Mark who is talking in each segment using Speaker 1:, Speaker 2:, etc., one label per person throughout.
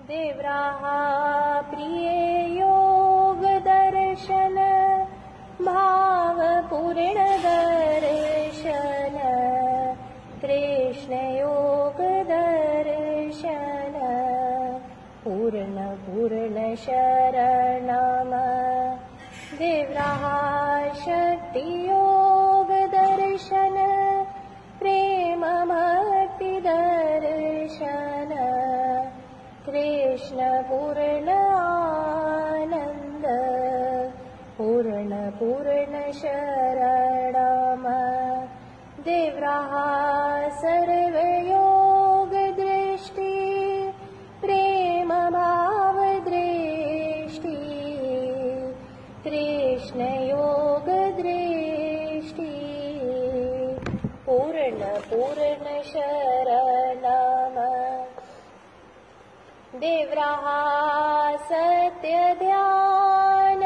Speaker 1: देव्राहा प्रिये योग दर्शन भाव पूर्ण दर्शन कृष्ण योग दर्शन पूर्ण पूर्ण शरणम देव्राहा शक्ति योग दर्शन प्रेम भक्ति दर्शन कृष्ण पूर्ण आनंद पूर्ण पूर्ण शरणम देव्राहा सर्वयोग दृष्टि प्रेम भाव दृष्टि कृष्ण योग दृष्टि पूर्ण पूर्ण शरणम देव्राहा सत्य ध्यान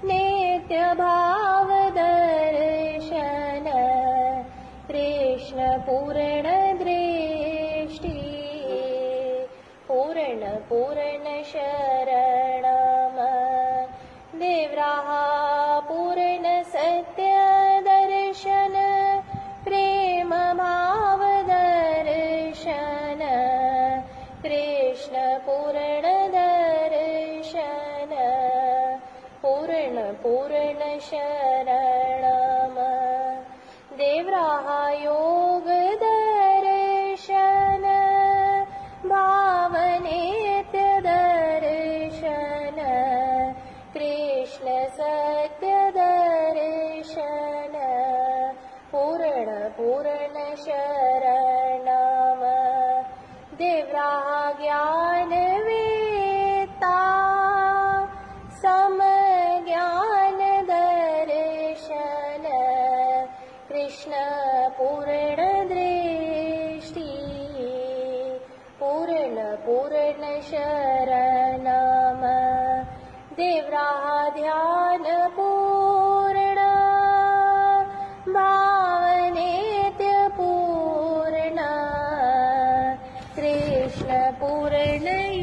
Speaker 1: नित्य भाव दर्शन कृष्ण पूर्ण दृष्टि पूर्ण पूर्ण शरणम देव्राहा पूर्ण सत्य दर्शन प्रेम भाव दर्शन कृष्ण पूर्ण दर्शन पूर्ण पूर्ण शरणम देव्राहा योग दर्शन भावनित्य दर्शन कृष्ण सत्य दर्शन पूर्ण पूर्ण शरणम देव्राहा ज्ञान वेत्ता सम ज्ञान दर्शन कृष्ण पूर्ण दृष्टि पूर्ण पूर्ण शरणम देव्राहा ध्यान पूर्ण भावनित्य पूर्ण कृष्ण पूर्ण